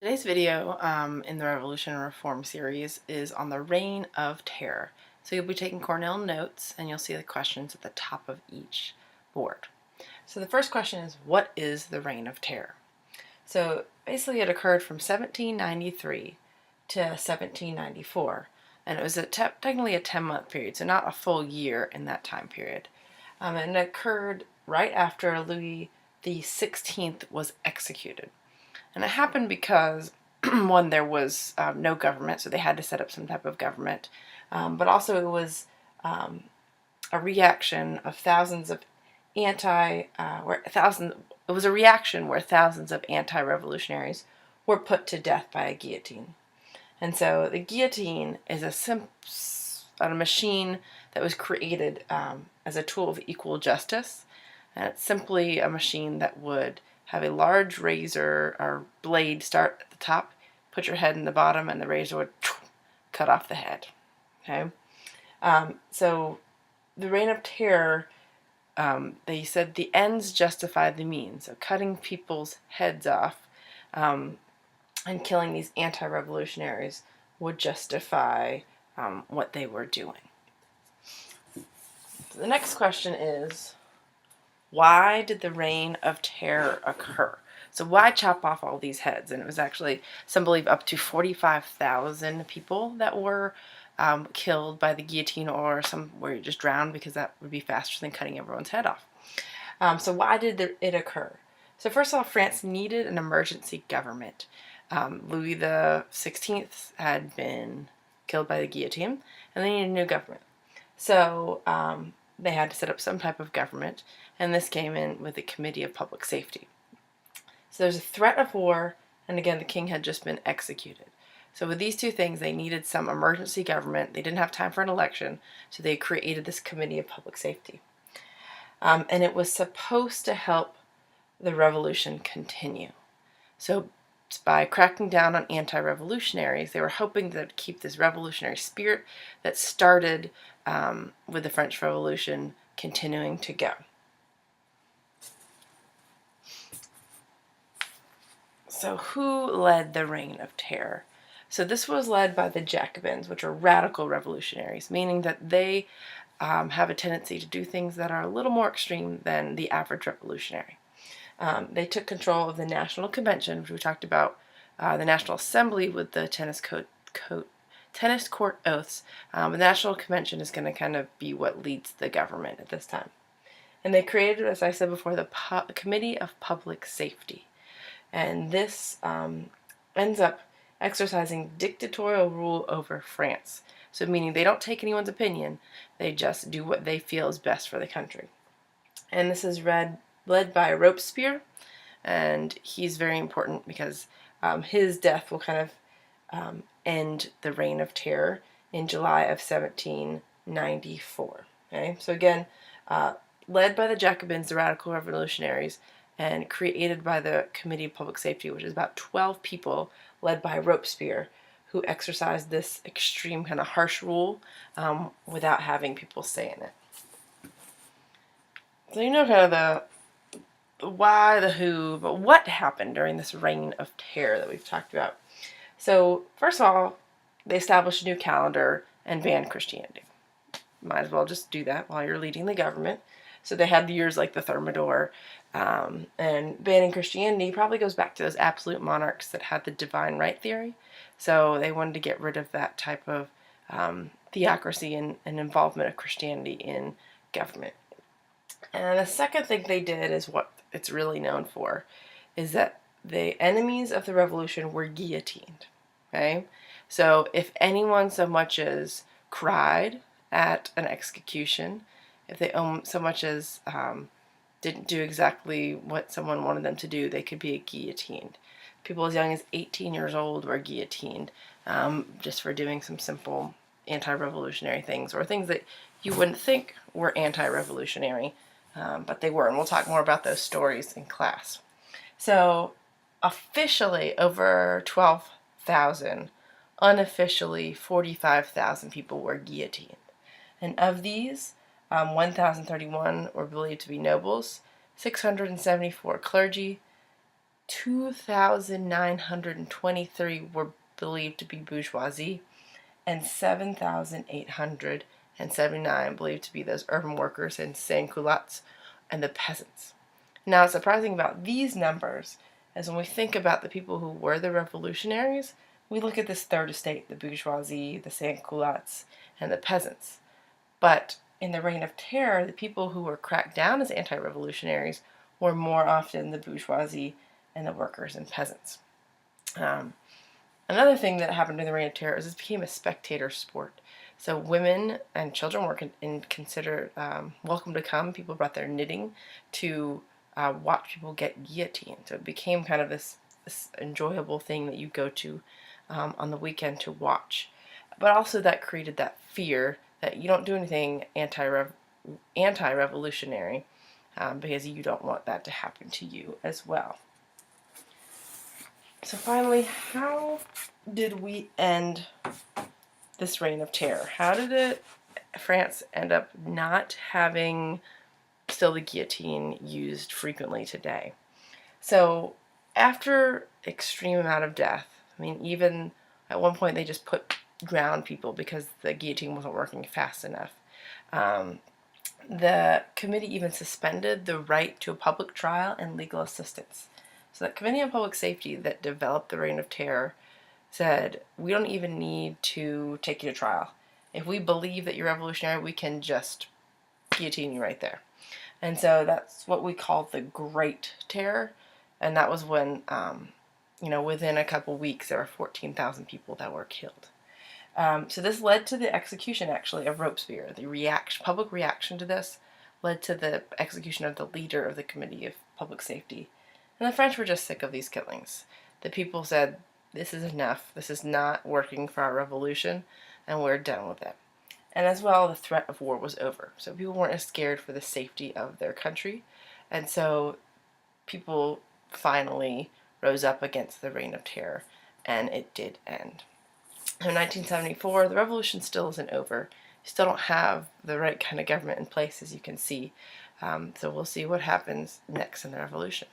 Today's video in the Revolution and Reform series is on the Reign of Terror. So you'll be taking Cornell notes and you'll see the questions at the top of each board. So the first question is, what is the Reign of Terror? So basically it occurred from 1793 to 1794, and it was technically a 10-month period, so not a full year in that time period. And it occurred right after Louis XVI was executed. And it happened because, one, there was no government, so they had to set up some type of government. But also it was a reaction of thousands of it was a reaction where thousands of anti-revolutionaries were put to death by a guillotine. And so the guillotine is a machine that was created as a tool of equal justice. And it's simply a machine that would have a large razor or blade start at the top, put your head in the bottom, and the razor would cut off the head. Okay, so the Reign of Terror, they said the ends justified the means. So cutting people's heads off and killing these anti-revolutionaries would justify what they were doing. So the next question is, why did the Reign of Terror occur? So why chop off all these heads? And it was actually, some believe, up to 45,000 people that were killed by the guillotine, or some were just drowned, because that would be faster than cutting everyone's head off. So why did it occur? So first of all, France needed an emergency government. Louis XVI had been killed by the guillotine, and they needed a new government. So they had to set up some type of government, and this came in with the Committee of Public Safety. So there's a threat of war, and again, the king had just been executed. So with these two things, they needed some emergency government. They didn't have time for an election, so they created this Committee of Public Safety. And it was supposed to help the revolution continue. So by cracking down on anti-revolutionaries, they were hoping to keep this revolutionary spirit that started with the French Revolution continuing to go. So who led the Reign of Terror? So this was led by the Jacobins, which are radical revolutionaries, meaning that they have a tendency to do things that are a little more extreme than the average revolutionary. They took control of the National Convention, which we talked about, the National Assembly with the tennis court oaths. The National Convention is going to kind of be what leads the government at this time. And they created, as I said before, the Committee of Public Safety. And this ends up exercising dictatorial rule over France. So meaning they don't take anyone's opinion, they just do what they feel is best for the country. And this is led by Robespierre, and he's very important because his death will kind of end the Reign of Terror in July of 1794. Okay, so again, led by the Jacobins, the radical revolutionaries, and created by the Committee of Public Safety, which is about 12 people, led by Robespierre, who exercised this extreme kind of harsh rule without having people say in it. So you know kind of the why, the who, but what happened during this Reign of Terror that we've talked about. So first of all, they established a new calendar and banned Christianity. Might as well just do that while you're leading the government. So they had years like the Thermidor, and banning Christianity probably goes back to those absolute monarchs that had the divine right theory. So they wanted to get rid of that type of theocracy and involvement of Christianity in government. And the second thing they did is what it's really known for, is that the enemies of the revolution were guillotined. Okay, so if anyone so much as cried at an execution, if they so much as didn't do exactly what someone wanted them to do, they could be guillotined. People as young as 18 years old were guillotined just for doing some simple anti-revolutionary things, or things that you wouldn't think were anti-revolutionary, but they were. And we'll talk more about those stories in class. So officially over 12,000, unofficially 45,000 people were guillotined. And of these, 1,031 were believed to be nobles, 674 clergy, 2,923 were believed to be bourgeoisie, and 7,879 believed to be those urban workers and sans-culottes and the peasants. Now, what's surprising about these numbers is when we think about the people who were the revolutionaries, we look at this third estate, the bourgeoisie, the sans-culottes, and the peasants. But in the Reign of Terror, the people who were cracked down as anti-revolutionaries were more often the bourgeoisie and the workers and peasants. Another thing that happened in the Reign of Terror is it became a spectator sport. So women and children were considered welcome to come. People brought their knitting to watch people get guillotined. So it became kind of this enjoyable thing that you go to on the weekend to watch. But also that created that fear that you don't do anything anti-revolutionary because you don't want that to happen to you as well. So finally, how did we end this Reign of Terror? How did France end up not having still the guillotine used frequently today? So after extreme amount of death, I mean, even at one point they just drowned people because the guillotine wasn't working fast enough. The committee even suspended the right to a public trial and legal assistance. So that Committee on Public Safety that developed the Reign of Terror said, we don't even need to take you to trial. If we believe that you're revolutionary, we can just guillotine you right there. And so that's what we call the Great Terror. And that was when, within a couple weeks, there were 14,000 people that were killed. So this led to the execution, actually, of Robespierre. The public reaction to this led to the execution of the leader of the Committee of Public Safety. And the French were just sick of these killings. The people said, this is enough. This is not working for our revolution, and we're done with it. And as well, the threat of war was over. So people weren't as scared for the safety of their country. And so people finally rose up against the Reign of Terror, and it did end. In 1974, the revolution still isn't over. You still don't have the right kind of government in place, as you can see. So we'll see what happens next in the revolution.